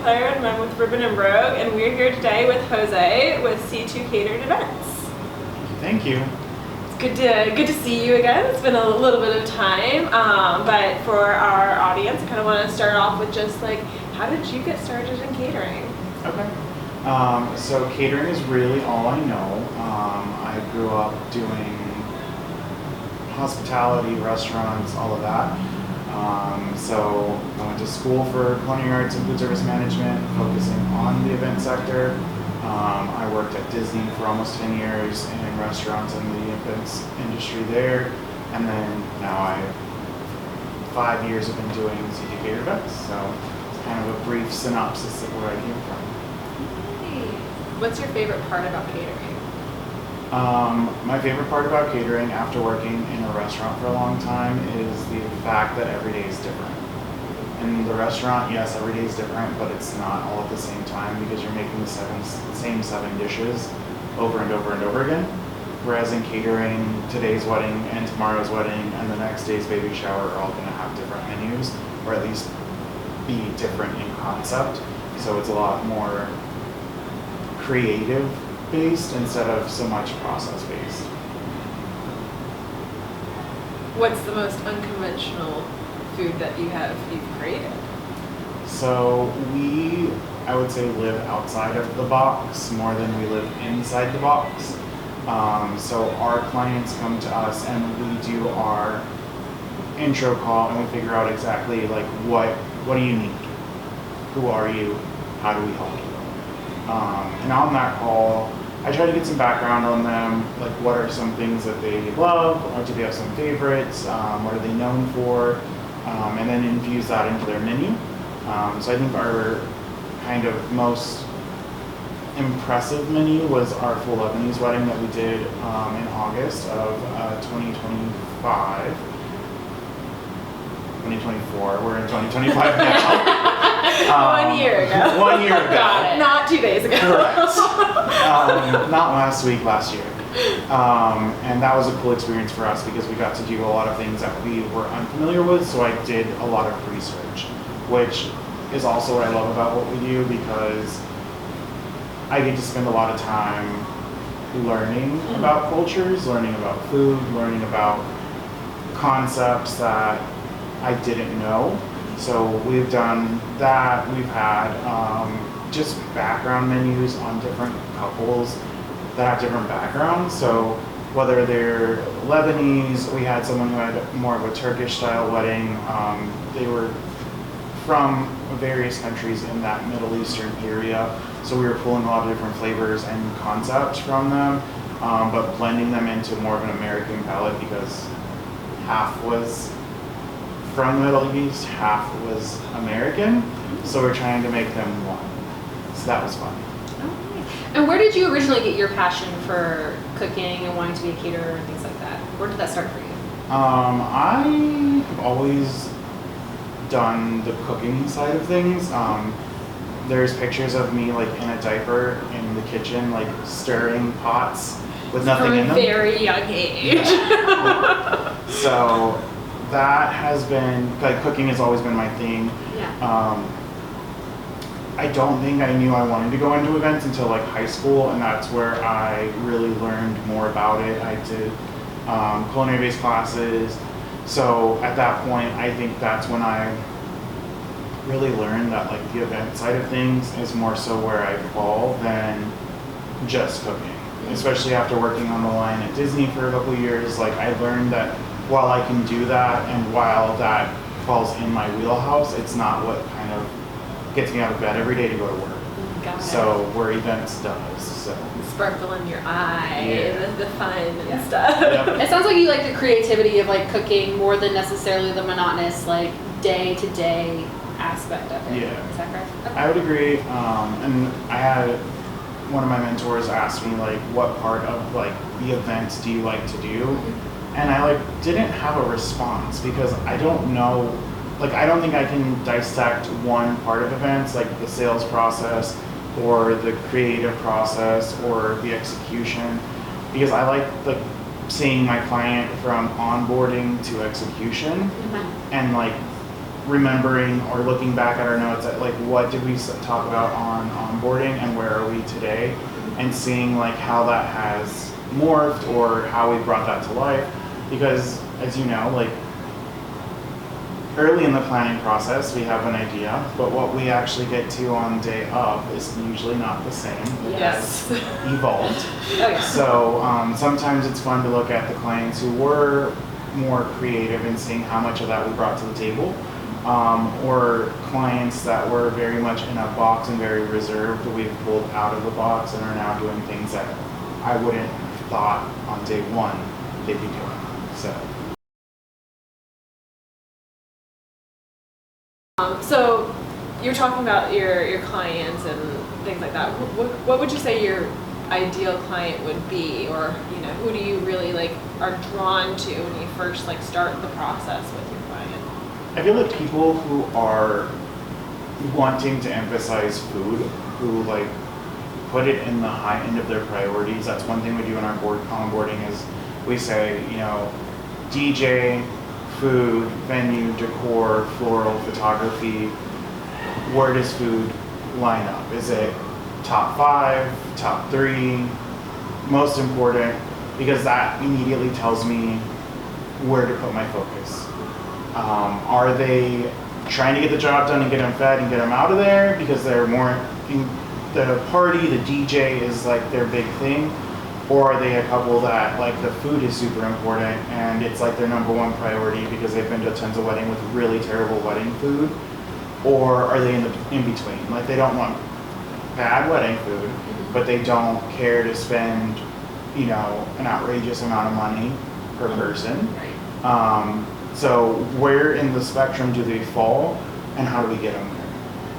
Claire, and I'm with Ribbon and Brogue, and we're here today with Jose with C2 Catered Events. Thank you. It's good to see you again. It's been a little bit of time, but for our audience, I kind of want to start off with just like, how did you get started in catering? Okay. So catering is really all I know. I grew up doing hospitality, restaurants, all of that. So I went to school for culinary arts and food service management, focusing on the event sector. I worked at Disney for almost 10 years in restaurants and the events industry there. And then now 5 years have been doing C2 Catered Events. So it's kind of a brief synopsis of where I came from. What's your favorite part about catering? My favorite part about catering after working in a restaurant for a long time is the fact that every day is different. In the restaurant, yes, every day is different, but it's not all at the same time because you're making the same seven dishes over and over and over again. Whereas in catering, today's wedding and tomorrow's wedding and the next day's baby shower are all going to have different menus, or at least be different in concept. So it's a lot more creative based instead of so much process based. What's the most unconventional food that you've created? So I would say, live outside of the box more than we live inside the box. So our clients come to us and we do our intro call and we figure out exactly like what do you need? Who are you? How do we help you? And on that call, I try to get some background on them, like what are some things that they love, or do they have some favorites, what are they known for, and then infuse that into their menu. So I think our kind of most impressive menu was our full Lebanese wedding that we did in August of 2025. 2024, we're in 2025 now. 1 year ago. 1 year ago. Got it. Not 2 days ago. Correct. Not last week, last year. And that was a cool experience for us because we got to do a lot of things that we were unfamiliar with, so I did a lot of research, which is also what I love about what we do because I get to spend a lot of time learning about cultures, learning about food, learning about concepts that I didn't know. So we've done that. We've had just background menus on different couples that have different backgrounds. So whether they're Lebanese, we had someone who had more of a Turkish style wedding. They were from various countries in that Middle Eastern area. So we were pulling a lot of different flavors and concepts from them, but blending them into more of an American palette because half was from the Middle East, half was American, so we're trying to make them one. So that was fun. Okay. And where did you originally get your passion for cooking and wanting to be a caterer and things like that? Where did that start for you? I have always done the cooking side of things. There's pictures of me like in a diaper in the kitchen, like stirring pots with nothing in them. From a very young age. So that has been, like, cooking has always been my thing. Yeah. I don't think I knew I wanted to go into events until like high school, and that's where I really learned more about it. I did culinary-based classes. So at that point, I think that's when I really learned that like the event side of things is more so where I fall than just cooking. Especially after working on the line at Disney for a couple of years, like I learned that while I can do that and while that falls in my wheelhouse, it's not what kind of gets me out of bed every day to go to work. Got it. So where events does. So Sparkle in your eye, Yeah. the fun and stuff. Yep. It sounds like you like the creativity of like cooking more than necessarily the monotonous like day-to-day aspect of it. Yeah. Is that correct? Okay. I would agree. And I had one of my mentors ask me like, what part of like the events do you like to do? And I like didn't have a response because I don't know, like I don't think I can dissect one part of events, like the sales process or the creative process or the execution, because I like seeing my client from onboarding to execution, and like remembering or looking back at our notes at like what did we talk about on onboarding and where are we today, and seeing like how that has morphed or how we brought that to life. Because as you know, like early in the planning process we have an idea, but what we actually get to on day of is usually not the same. Yes. It's evolved. Oh yeah. So sometimes it's fun to look at the clients who were more creative and seeing how much of that we brought to the table, or clients that were very much in a box and very reserved, we've pulled out of the box and are now doing things that I wouldn't have thought on day one they'd be doing. So you're talking about your clients and things like that. What would you say your ideal client would be, or who do you really like are drawn to when you first like start the process with your client? I feel like people who are wanting to emphasize food, who like put it in the high end of their priorities. That's one thing we do in our onboarding is we say, DJ, food, venue, decor, floral, photography. Where does food line up? Is it top 5, top 3? Most important, because that immediately tells me where to put my focus. Are they trying to get the job done and get them fed and get them out of there because they're more in the party, the DJ is like their big thing? Or are they a couple that like the food is super important and it's like their number one priority because they've been to tons of weddings with really terrible wedding food? Or are they in between? Like they don't want bad wedding food, but they don't care to spend, an outrageous amount of money per person. So where in the spectrum do they fall and how do we get them there?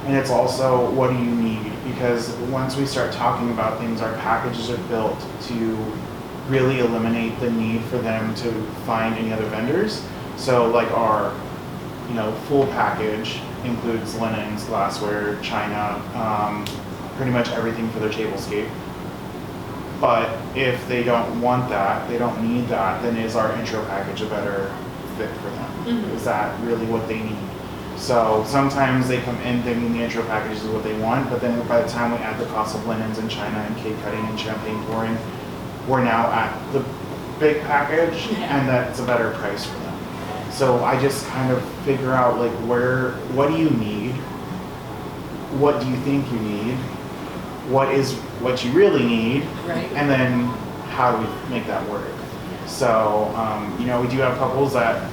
And it's also, what do you need? Because once we start talking about things, our packages are built to really eliminate the need for them to find any other vendors. So like our, full package includes linens, glassware, china, pretty much everything for their tablescape. But if they don't want that, they don't need that, then is our intro package a better fit for them? Mm-hmm. Is that really what they need? So sometimes they come in thinking the intro package is what they want, but then by the time we add the cost of linens and china and cake cutting and champagne pouring, we're now at the big package, and that's a better price for them. So I just kind of figure out like what do you need? What do you think you need? What is what you really need? Right. And then how do we make that work? So, we do have couples that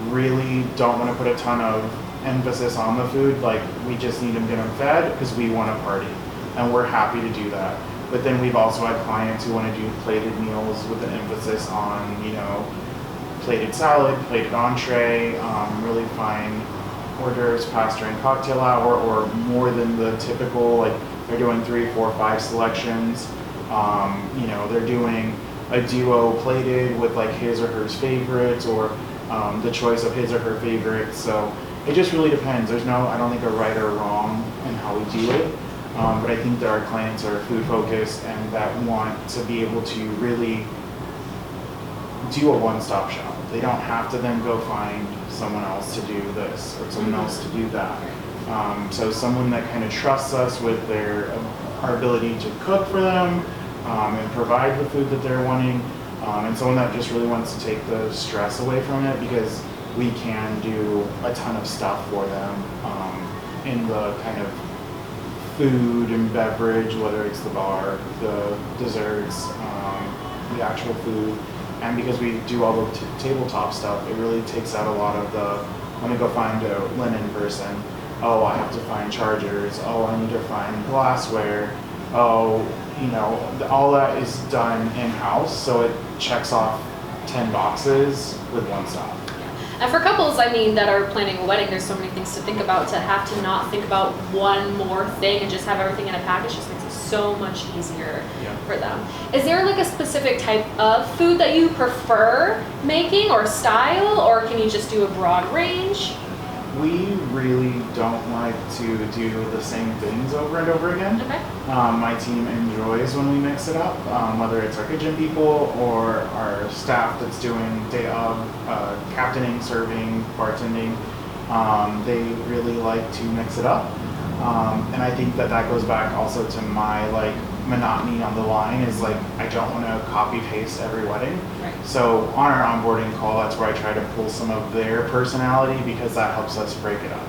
really don't want to put a ton of emphasis on the food. Like, we just need them to get them fed because we want to party. And we're happy to do that. But then we've also had clients who want to do plated meals with an emphasis on, plated salad, plated entree, really fine hors d'oeuvres, pasta and cocktail hour, or more than the typical, like they're doing 3, 4, 5 selections. They're doing a duo plated with like his or her favorites, or the choice of his or her favorites. So it just really depends. There's I don't think a right or wrong in how we do it. But I think that our clients are food focused and that want to be able to really do a one-stop shop. They don't have to then go find someone else to do this or someone else to do that. So someone that kind of trusts us with our ability to cook for them and provide the food that they're wanting, and someone that just really wants to take the stress away from it, because we can do a ton of stuff for them in the kind of food and beverage, whether it's the bar, the desserts, the actual food. And because we do all the tabletop stuff, it really takes out a lot of let me go find a linen person. Oh, I have to find chargers. Oh, I need to find glassware. Oh, all that is done in-house, so it checks off 10 boxes with one stop. And for couples, that are planning a wedding, there's so many things to think about. To have to not think about one more thing and just have everything in a package just makes it so much easier for them. Is there like a specific type of food that you prefer making or style, or can you just do a broad range? We really don't like to do the same things over and over again. Okay. My team enjoys when we mix it up, whether it's our kitchen people or our staff that's doing day of captaining, serving, bartending. They really like to mix it up. And I think that goes back also to my like monotony on the line is like, I don't want to copy paste every wedding. Right. So on our onboarding call, that's where I try to pull some of their personality because that helps us break it up.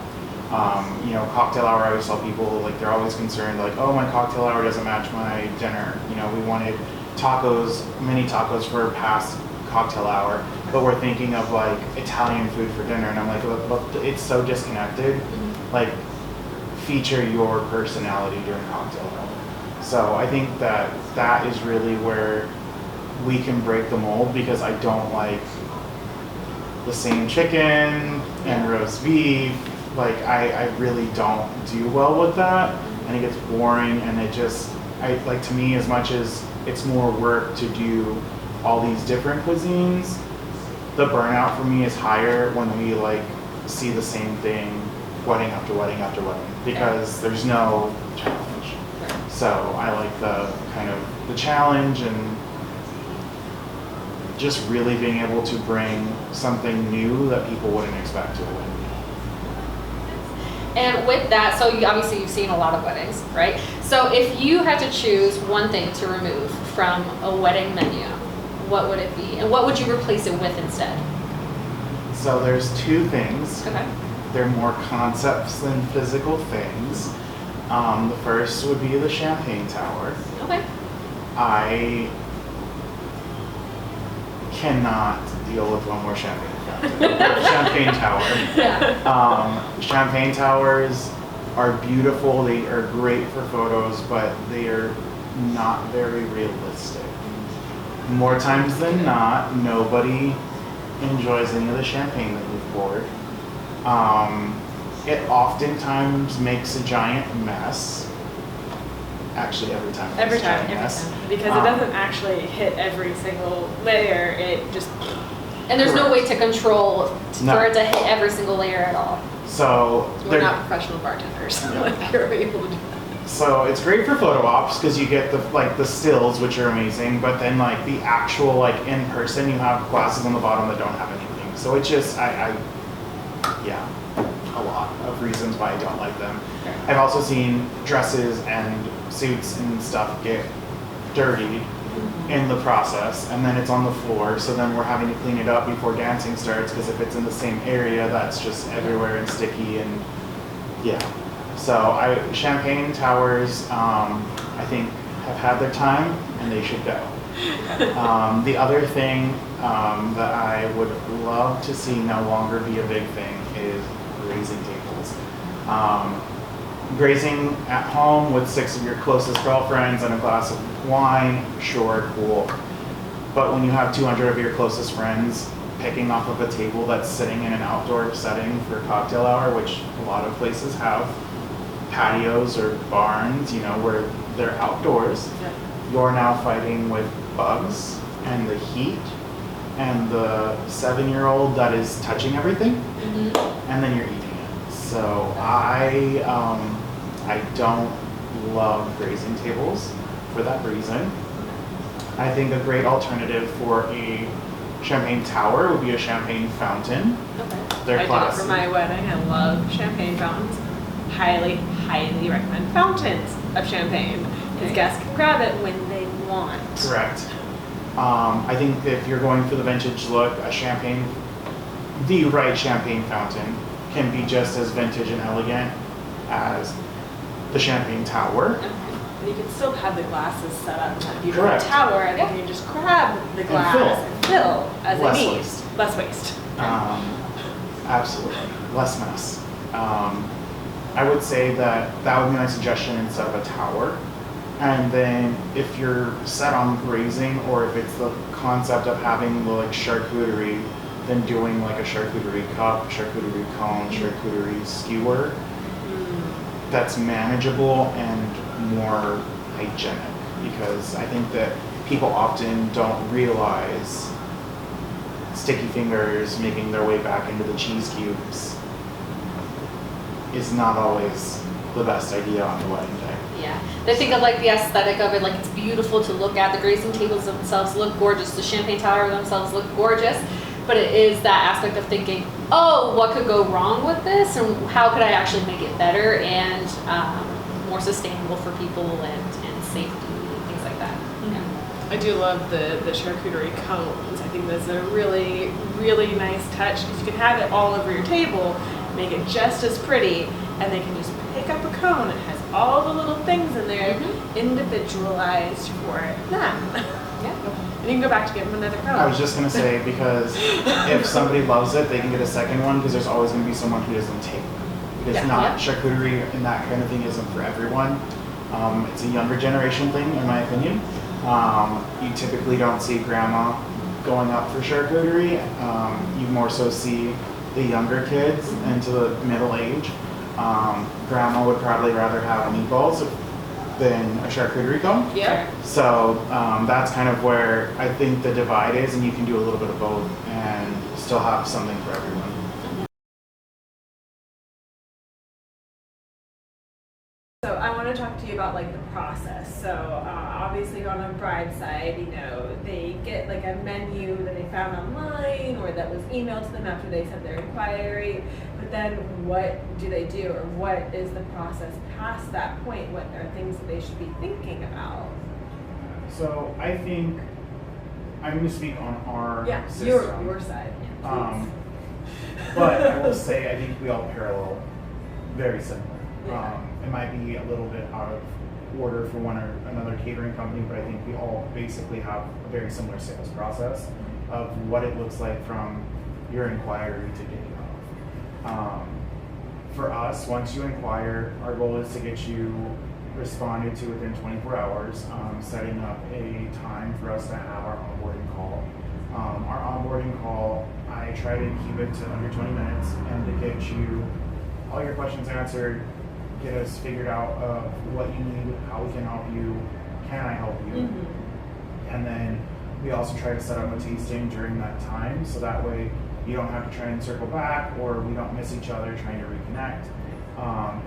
You know, cocktail hour, I always tell people, like, they're always concerned, like, oh, my cocktail hour doesn't match my dinner. You know, we wanted tacos, mini tacos for past cocktail hour, but we're thinking of, like, Italian food for dinner. And I'm like, look, it's so disconnected. Like, feature your personality during cocktail hour. So I think that is really where we can break the mold because I don't like the same chicken and roast beef. Like, I really don't do well with that, and it gets boring, and it just, like, to me, as much as it's more work to do all these different cuisines, the burnout for me is higher when we, like, see the same thing wedding after wedding after wedding, because there's no challenge. So I like the kind of the challenge and just really being able to bring something new that people wouldn't expect to a wedding. And with that, so obviously you've seen a lot of weddings, right? So if you had to choose one thing to remove from a wedding menu, what would it be? And what would you replace it with instead? So there's two things. Okay. They're more concepts than physical things. The first would be the champagne tower. Okay. I cannot deal with one more champagne fountain. Champagne tower. Yeah. Champagne towers are beautiful. They are great for photos, but they are not very realistic. More times than not, nobody enjoys any of the champagne that we've poured. It oftentimes makes a giant mess. Actually, every time. It makes a giant mess. Because it doesn't actually hit every single layer. It just. And there's no way to control No. for it to hit every single layer at all. So We're not professional bartenders. Like, you're able to do that. So it's great for photo ops because you get the stills, which are amazing, but then like the actual like in person, you have glasses on the bottom that don't have anything. So it's just yeah, a lot of reasons why I don't like them. I've also seen dresses and suits and stuff get dirty in the process, and then it's on the floor. So then we're having to clean it up before dancing starts because if it's in the same area, that's just everywhere and sticky and yeah. So champagne towers, I think, have had their time and they should go. The other thing that I would love to see no longer be a big thing is grazing tables. Grazing at home with 6 of your closest girlfriends and a glass of wine, sure, cool. But when you have 200 of your closest friends picking off of a table that's sitting in an outdoor setting for cocktail hour, which a lot of places have, patios or barns, you know, where they're outdoors, you're now fighting with bugs and the heat and the 7-year-old that is touching everything, and then you're eating it. So I don't love grazing tables for that reason. I think a great alternative for a champagne tower would be a champagne fountain. Okay. They're I classy. did it for my wedding. I love champagne fountains. Highly, highly recommend fountains of champagne because guests can grab it when they want. Correct. I think if you're going for the vintage look, the right champagne fountain can be just as vintage and elegant as the champagne tower. And you can still have the glasses set up in that beautiful Correct. tower, and then you just grab the glass and fill as Less it needs. waste. Less waste. Absolutely. Less mess. I would say that would be my suggestion instead of a tower. And then if you're set on grazing, or if it's the concept of having the like charcuterie, then doing like a charcuterie cup, charcuterie cone, charcuterie skewer, that's manageable and more hygienic. Because I think that people often don't realize sticky fingers making their way back into the cheese cubes is not always the best idea on the wedding day. Yeah, they think of like the aesthetic of it, like it's beautiful to look at. The grazing tables themselves look gorgeous. The champagne tower themselves look gorgeous. But it is that aspect of thinking, oh, what could go wrong with this, and how could I actually make it better and more sustainable for people and safety, things like that. Yeah. I do love the charcuterie cones. I think that's a really, really nice touch because you can have it all over your table, make it just as pretty, and they can just pick up a cone. It has all the little things in there, individualized for them. Yeah. And you can go back to give them another cone. I was just gonna say, because if somebody loves it, they can get a second one, because there's always gonna be someone who doesn't take it. Because charcuterie and that kind of thing isn't for everyone. It's a younger generation thing, in my opinion. You typically don't see grandma going up for charcuterie. You more so see the younger kids into the middle age. Grandma would probably rather have meatballs than a charcuterie cone. Yeah. So that's kind of where I think the divide is, and you can do a little bit of both and still have something for everyone. So I want to talk to you about like the process. So obviously on a bride's side, you know, they get like a menu that they found online or that was emailed to them after they sent their inquiry. But then what do they do, or what is the process past that point? What are things that they should be thinking about? So I think I'm going to speak on our system. your side. But I will say I think we all parallel very similar. Yeah. It might be a little bit out of order for one or another catering company, but I think we all basically have a very similar sales process of what it looks like from your inquiry to getting off. For us, once you inquire, our goal is to get you responded to within 24 hours, setting up a time for us to have our onboarding call. Our onboarding call, I try to keep it to under 20 minutes and to get you all your questions answered, get us figured out of what you need, how we can help you, can I help you? And then we also try to set up a tasting during that time, so that way you don't have to try and circle back, or we don't miss each other trying to reconnect,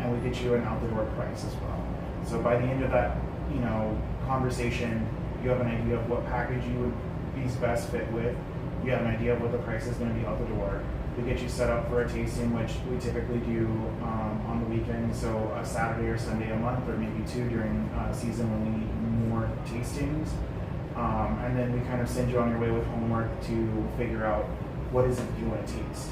and we get you an out the door price as well. So by the end of that, you know, conversation, you have an idea of what package you would be best fit with. You have an idea of what the price is going to be out the door. We get you set up for a tasting, which we typically do on the weekend, so a Saturday or Sunday a month, or maybe two during season when we need more tastings. And then we kind of send you on your way with homework to figure out what is it you want to taste.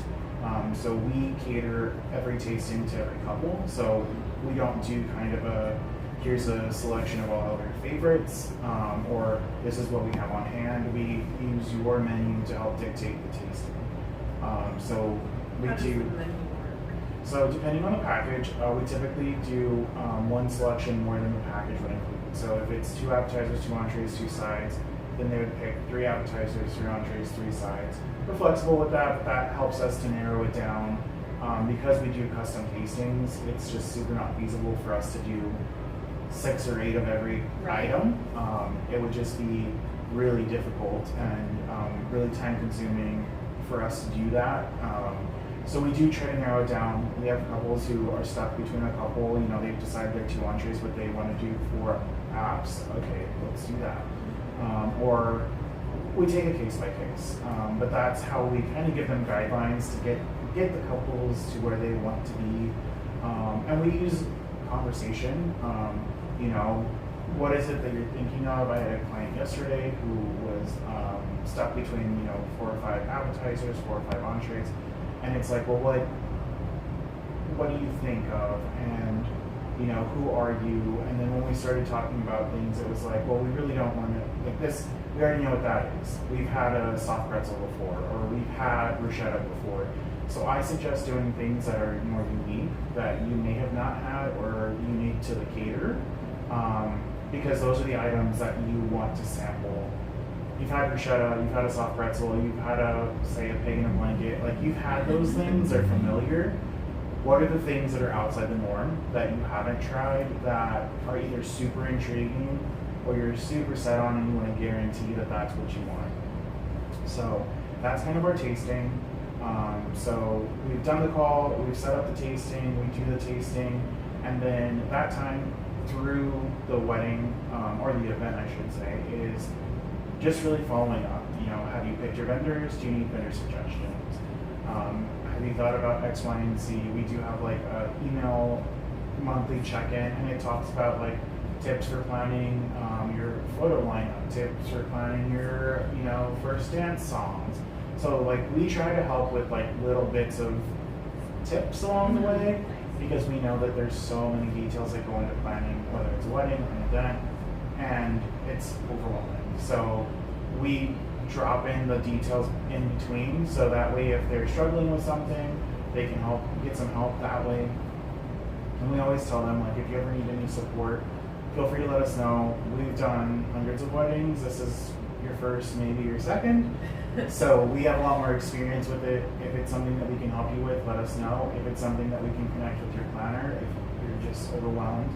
So we cater every tasting to every couple, so we don't do kind of a here's a selection of all of your favorites, or this is what we have on hand. We use your menu to help dictate the tasting. So we do. So depending on the package, we typically do one selection more than the package would include. So if it's 2 appetizers, 2 entrees, 2 sides, then they would pick 3 appetizers, 3 entrees, 3 sides. We're flexible with that, but that helps us to narrow it down. Because we do custom tastings, it's just super not feasible for us to do 6 or 8 of every item. It would just be really difficult and really time consuming for us to do that. So we do try to narrow it down. We have couples who are stuck between a couple, you know, they've decided their 2 entrees, what they want to do 4 apps. Okay, let's do that. Or we take a case by case, but that's how we kind of give them guidelines to get the couples to where they want to be. And we use conversation. You know, what is it that you're thinking of? I had a client yesterday who was stuck between, you know, 4 or 5 appetizers, 4 or 5 entrees, and it's like, well, what do you think of? And, you know, who are you? And then when we started talking about things, it was like, well, we really don't want to, like this, we already know what that is. We've had a soft pretzel before, or we've had bruschetta before. So I suggest doing things that are more unique, that you may have not had, or unique to the caterer. Because those are the items that you want to sample. You've had bruschetta, you've had a soft pretzel, you've had say a pig in a blanket, like you've had those things, they're familiar. What are the things that are outside the norm that you haven't tried that are either super intriguing or you're super set on and you want to guarantee that that's what you want? So that's kind of our tasting. So we've done the call, we've set up the tasting, we do the tasting, and then that time through the wedding, or the event I should say, is just really following up. You know, have you picked your vendors? Do you need vendor suggestions? have you thought about X, Y, and Z? We do have like a email monthly check-in, and it talks about like tips for planning your photo lineup, tips for planning your, you know, first dance songs. So like we try to help with like little bits of tips along the way, because we know that there's so many details that go into planning, whether it's a wedding or an event, and it's overwhelming. So we drop in the details in between, so that way if they're struggling with something, they can get some help that way. And we always tell them, like, if you ever need any support, feel free to let us know. We've done hundreds of weddings. This is your first, maybe your second. So we have a lot more experience with it. If it's something that we can help you with, let us know. If it's something that we can connect with your planner, if you're just overwhelmed,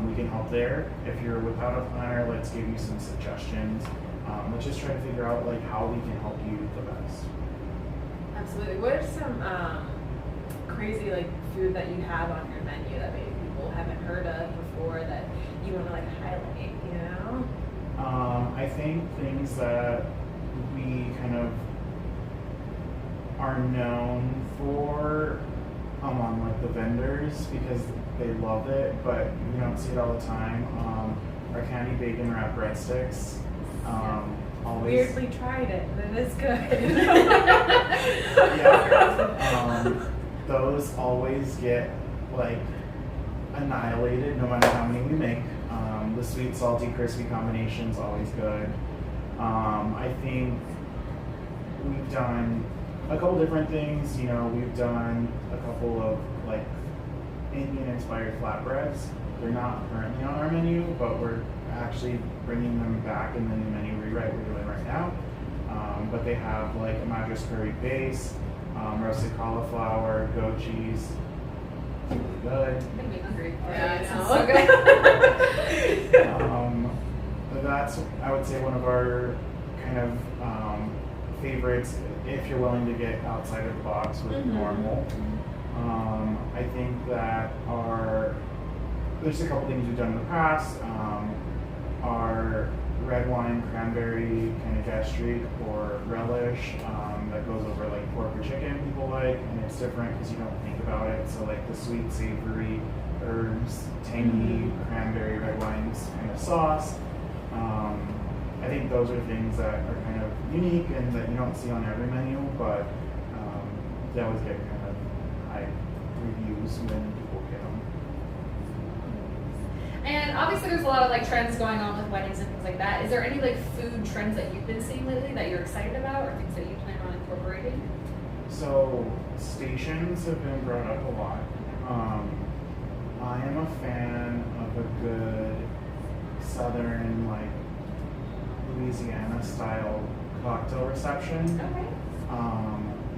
we can help there. If you're without a planner, let's give you some suggestions. Let's just try to figure out like how we can help you the best. Absolutely. What are some crazy like food that you have on your menu that maybe people haven't heard of before that you want to like highlight? You know? I think things that we kind of are known for among like the vendors, because they love it, but you don't see it all the time. Our candy bacon wrapped breadsticks. Always. Weirdly tried it, and it is good. Yeah. Those always get like annihilated no matter how many we make. The sweet, salty, crispy combination is always good. I think we've done a couple different things. You know, we've done a couple of like Indian-inspired flatbreads. They're not currently on our menu, but we're actually bringing them back in the new menu rewrite we're doing right now. But they have like a madras curry base, roasted cauliflower, goat cheese. It's really good. Making me hungry. Yeah, It I sounds know. so good. But that's, I would say, one of our kind of favorites if you're willing to get outside of the box with normal. I think that there's a couple things we've done in the past. Our red wine cranberry kind of gastrique or relish that goes over like pork or chicken people like, and it's different because you don't think about it. So like the sweet, savory, herbs, tangy cranberry red wines kind of sauce. I think those are things that are kind of unique and that you don't see on every menu, but they always get kind of high reviews when people get them. And obviously there's a lot of like trends going on with weddings and things like that. Is there any like food trends that you've been seeing lately that you're excited about, or things that you plan on incorporating? So stations have been brought up a lot. I am a fan of a good southern, like Louisiana style cocktail reception. Okay.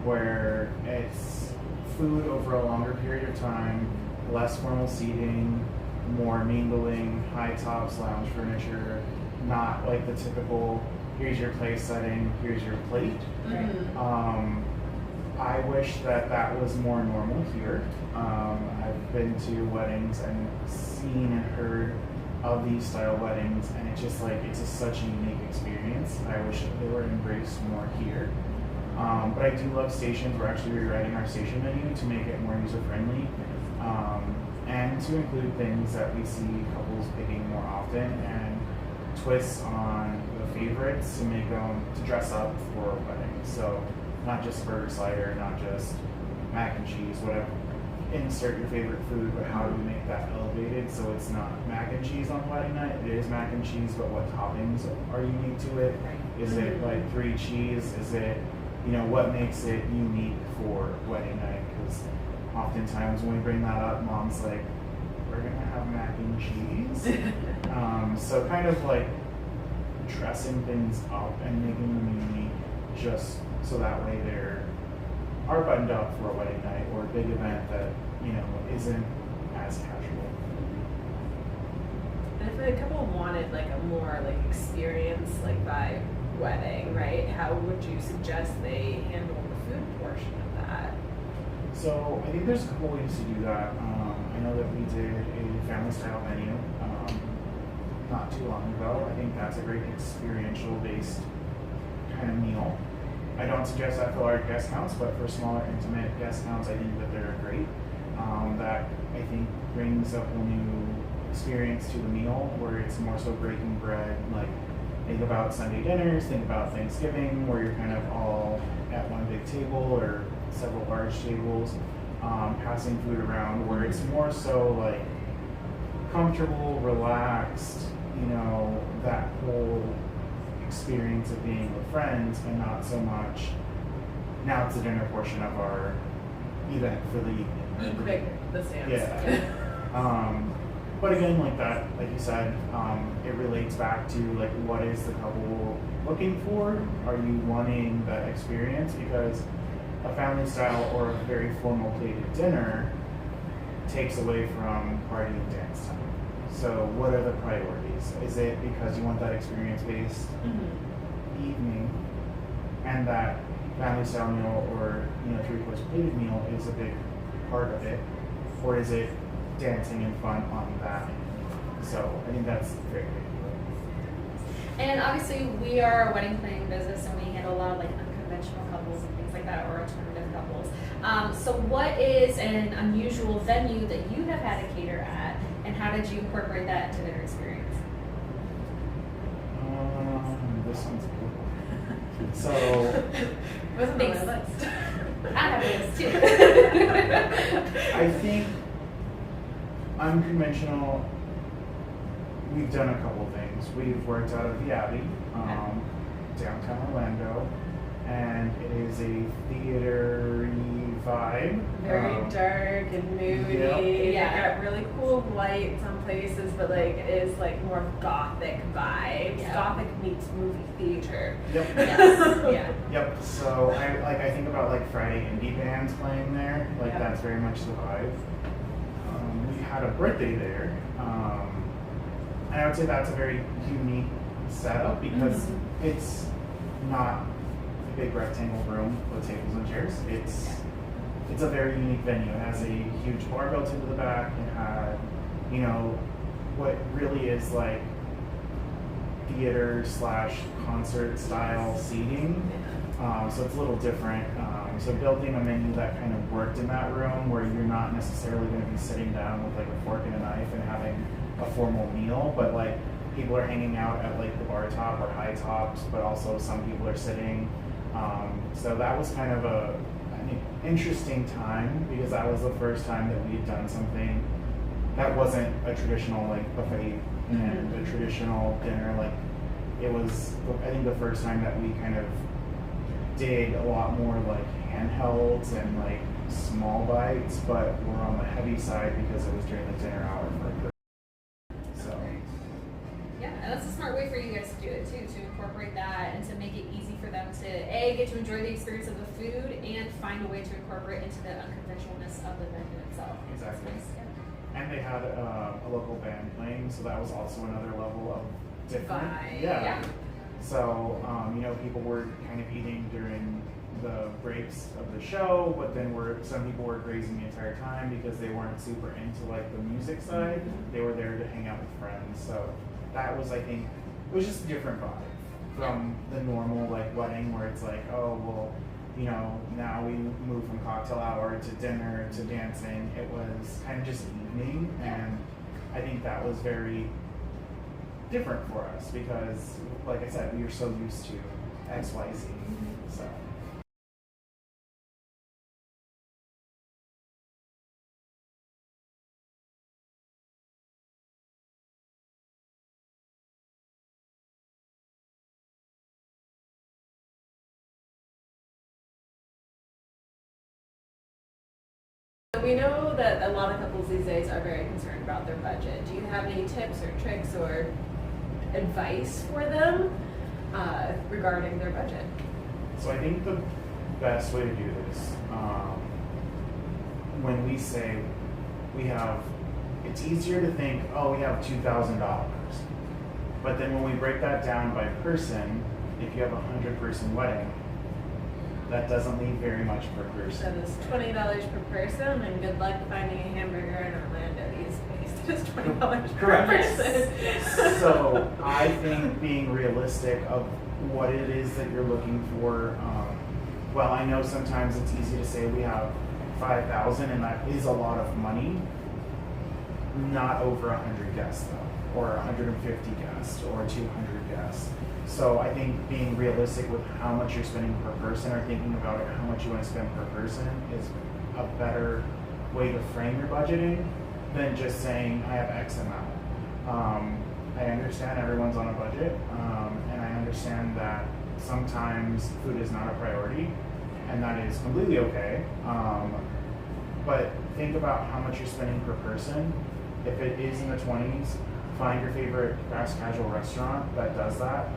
Where it's food over a longer period of time, less formal seating, more mingling, high tops, lounge furniture, not like the typical, here's your place setting, here's your plate. I wish that was more normal here. I've been to weddings and seen and heard of these style weddings, and it's just like, it's such a unique experience. I wish they were embraced more here. But I do love stations. We're actually rewriting our station menu to make it more user-friendly, and to include things that we see couples picking more often, and twists on the favorites to make them, to dress up for a wedding. So not just burger slider, not just mac and cheese, whatever. Insert your favorite food, but how do we make that elevated so it's not mac and cheese on wedding night? It is mac and cheese, but what toppings are unique to it? Is it like 3 cheese? Is it, you know, what makes it unique for wedding night? Because oftentimes when we bring that up, mom's like, we're gonna have mac and cheese. So kind of like dressing things up and making them unique, just so that way they're buttoned up for a wedding night or a big event that, you know, isn't as casual. And if a couple wanted like a more like experience like vibe wedding, right? How would you suggest they handle the food portion of that? So I think there's a couple ways to do that. I know that we did a family style menu not too long ago. I think that's a great experiential based kind of meal. I don't suggest that for large guest counts, but for smaller, intimate guest counts, I think that they're great. That I think brings a whole new experience to the meal where it's more so breaking bread. Like, think about Sunday dinners, think about Thanksgiving, where you're kind of all at one big table or several large tables, passing food around, where it's more so like comfortable, relaxed, you know, that whole experience of being with friends, and not so much now it's the dinner portion of our event for the evening. Eat quick, the stands. Yeah. But again, like that, like you said, it relates back to like what is the couple looking for? Are you wanting that experience? Because a family style or a very formal plated dinner takes away from party and dance time. So what are the priorities? Is it because you want that experience-based evening, and that family style meal or, you know, 3-course plated meal is a big part of it, or is it dancing and fun on that? So I think that's very big. And obviously, we are a wedding planning business, and we handle a lot of like unconventional couples and things like that, or alternative couples. So, what is an unusual venue that you have had to cater at, and how did you incorporate that into their experience? This one's a good one. So, Wasn't on my list. I have a list too. I think unconventional. We've done a couple things. We've worked out of the Abbey, downtown Orlando, and it is a theater-y vibe. Very dark and moody. Yep. Yeah, got really cool lights on places, but like it is like more gothic vibes. Yeah. Gothic meets movie theater. Yep. Yes. Yeah. Yep. So I think about like Friday indie bands playing there. Like Yep. that's very much the vibe. We had a birthday there, and I would say that's a very unique setup because it's not a big rectangle room with tables and chairs. It's a very unique venue. It has a huge bar built into the back. It had, you know, what really is like theater / concert style seating. So it's a little different. So building a menu that kind of worked in that room where you're not necessarily going to be sitting down with like a fork and a knife and having a formal meal, but like people are hanging out at like the bar top or high tops, but also some people are sitting. So that was kind of an interesting time because that was the first time that we had done something that wasn't a traditional like buffet and a traditional dinner. Like it was, I think, the first time that we kind of did a lot more like handhelds and like small bites, but we're on the heavy side because it was during the dinner hour for a group. So Yeah, and that's a smart way for you guys to do it too, to incorporate that and to make it easy for them to get to enjoy the experience of the food and find a way to incorporate into the unconventionalness of the venue itself. Exactly. That's nice, yeah. and they had a local band playing, so that was also another level of different. Vibe. Yeah. So, you know, people were kind of eating during the breaks of the show, but then some people were grazing the entire time because they weren't super into like the music side. They were there to hang out with friends. So that was, I think, it was just a different vibe from the normal like wedding where it's like, oh, well, you know, now we move from cocktail hour to dinner to dancing. It was kind of just evening, and I think that was very different for us because, like I said, we are so used to X, Y, Z. So. We know that a lot of couples these days are very concerned about their budget. Do you have any tips or tricks or advice for them regarding their budget? So I think the best way to do this, when we say it's easier to think, oh, we have $2,000. But then when we break that down by person, if you have a 100-person wedding, that doesn't leave very much per person. That is $20 per person, and good luck finding a hamburger in Orlando these days. That is $20 per person. So I think being realistic of what it is that you're looking for, well, I know sometimes it's easy to say we have 5,000 and that is a lot of money. Not over 100 guests though, or 150 guests, or 200 guests. So I think being realistic with how much you're spending per person, or thinking about it, how much you want to spend per person, is a better way to frame your budgeting than just saying I have X amount. I understand everyone's on a budget, and I understand that sometimes food is not a priority, and that is completely okay. But think about how much you're spending per person. If it is in the 20s, find your favorite fast casual restaurant that does that.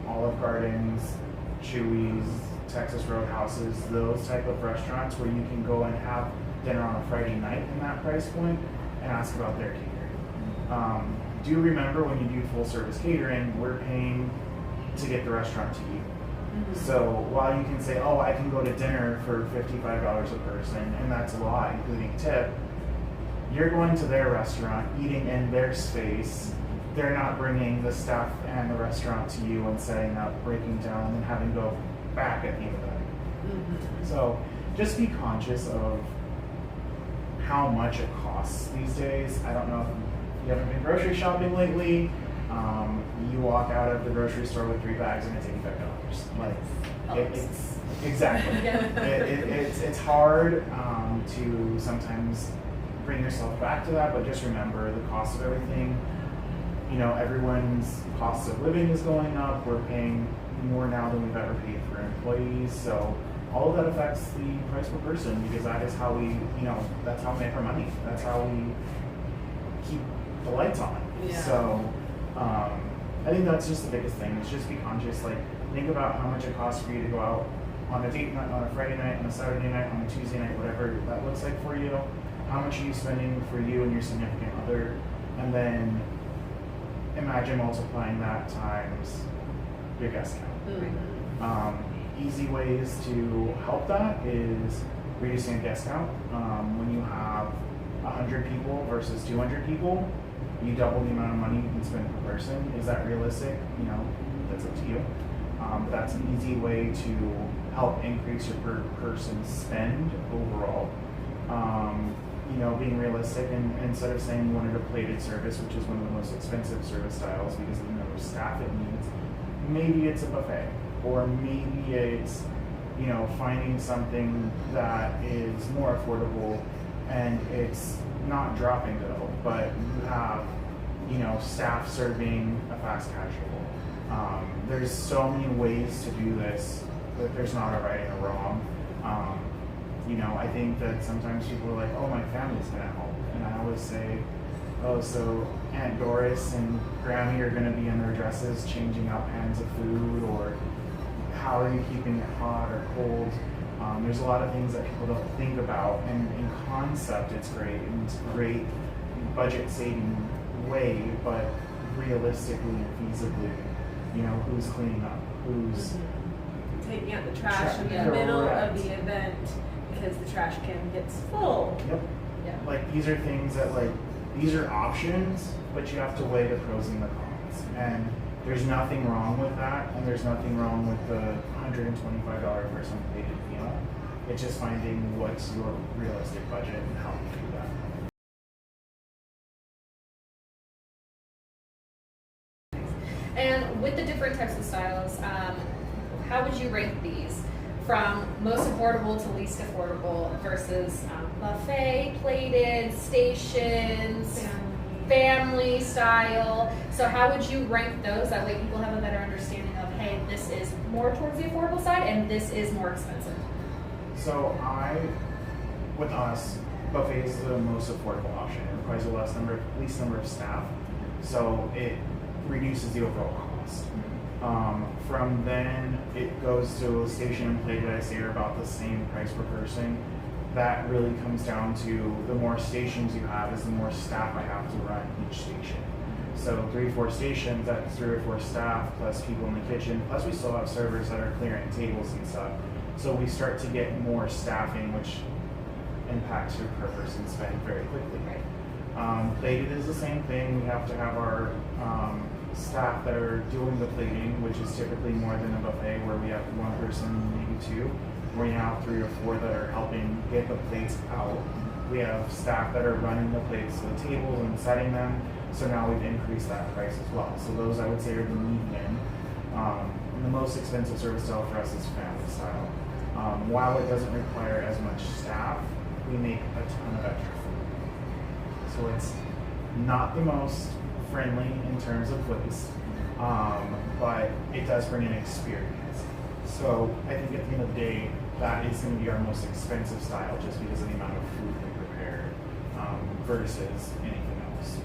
Olive Gardens, Chewy's, Texas Roadhouses, those type of restaurants where you can go and have dinner on a Friday night in that price point and ask about their catering. Do remember when you do full service catering, we're paying to get the restaurant to you. So while you can say, oh, I can go to dinner for $55 a person, and that's a lot, including tip, you're going to their restaurant, eating in their space. They're not bringing the staff and the restaurant to you and setting up, breaking down, and then having to go back at the end of the night. So just be conscious of how much it costs these days. I don't know if you haven't been grocery shopping lately. You walk out of the grocery store with 3 bags and it's $85. Like it's exactly. It's hard to sometimes bring yourself back to that, but just remember the cost of everything. You know, everyone's cost of living is going up. We're paying more now than we've ever paid for employees. So all of that affects the price per person, because that is how we, you know, that's how we make our money. That's how we keep the lights on. Yeah. So I think that's just the biggest thing. Is just be conscious. Like, think about how much it costs for you to go out on a date night, on a Friday night, on a Saturday night, on a Tuesday night, whatever that looks like for you. How much are you spending for you and your significant other? And then imagine multiplying that times your guest count. Easy ways to help that is reducing a guest count. When you have 100 people versus 200 people, you double the amount of money you can spend per person. Is that realistic? You know, that's up to you. But that's an easy way to help increase your per person spend overall. You know, being realistic, and instead of saying you wanted a plated service, which is one of the most expensive service styles because of the number of staff it needs, maybe it's a buffet, or maybe it's, you know, finding something that is more affordable and it's not dropping dough, but you have, you know, staff serving a fast casual. There's so many ways to do this that there's not a right and a wrong. You know, I think that sometimes people are like, oh, my family's gonna help. And I always say, oh, so Aunt Doris and Grammy are gonna be in their dresses changing out pans of food, or how are you keeping it hot or cold? There's a lot of things that people don't think about, and in concept it's great, and it's a great budget saving way, but realistically and feasibly, you know, who's cleaning up, who's taking out the trash in the middle of the event because the trash can gets full. Yep. Yeah. Like, these are things that, like, these are options, but you have to weigh the pros and the cons. And there's nothing wrong with that, and there's nothing wrong with the $125 person plated meal. It's just finding what's your realistic budget and how you do that. And with the different types of styles, how would you rank these from most affordable to least affordable versus buffet, plated, stations, family style? So how would you rank those? That way people have a better understanding of, hey, this is more towards the affordable side and this is more expensive. So with us, buffet is the most affordable option. It requires the least number of staff, so it reduces the overall cost. From then, it goes to a station and plate that I say are about the same price per person. That really comes down to the more stations you have is the more staff I have to run each station. So 3 or 4 stations, that's 3 or 4 staff plus people in the kitchen, plus we still have servers that are clearing tables and stuff. So we start to get more staffing, which impacts your per person spend very quickly. Plated is the same thing. We have to have our staff that are doing the plating, which is typically more than a buffet where we have 1 person, maybe 2. We have 3 or 4 that are helping get the plates out. We have staff that are running the plates to the tables and setting them. So now we've increased that price as well. So those I would say are the median. And the most expensive service style for us is family style. While it doesn't require as much staff, we make a ton of extra food. So it's not the most friendly in terms of waste, but it does bring an experience. So I think at the end of the day, that is going to be our most expensive style just because of the amount of food we prepare versus anything else.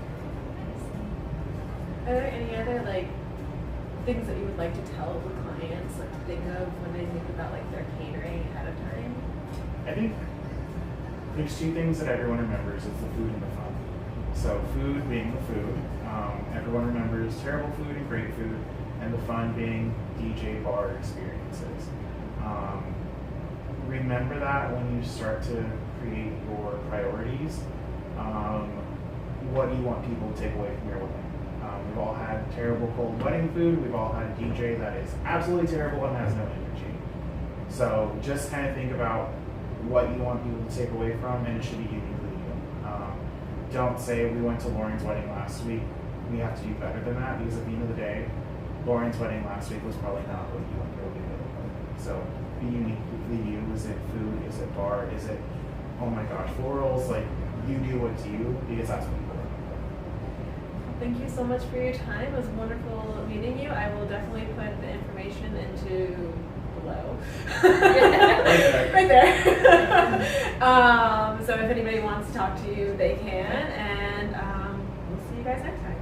Are there any other like things that you would like to tell the clients, like to think of when they think about like their catering ahead of time? I think there's 2 things that everyone remembers: is the food and the fun. So food being the food, everyone remembers terrible food and great food, and the fun being DJ bar experiences. Remember that when you start to create your priorities, what you want people to take away from your wedding. We've all had terrible cold wedding food. We've all had a DJ that is absolutely terrible and has no energy. So just kind of think about what you want people to take away from, and it should be uniquely you. Don't say we went to Lauren's wedding last week. We have to do better than that, because at the end of the day, Lauren's wedding last week was probably not what you want your wedding to look like. So be uniquely you. Is it food? Is it bar? Is it, oh my gosh, florals? Like, you do what's you, because that's what people remember. Thank you so much for your time. It was wonderful meeting you. I will definitely put the information into below. Right there. So if anybody wants to talk to you, they can. And we'll see you guys next time.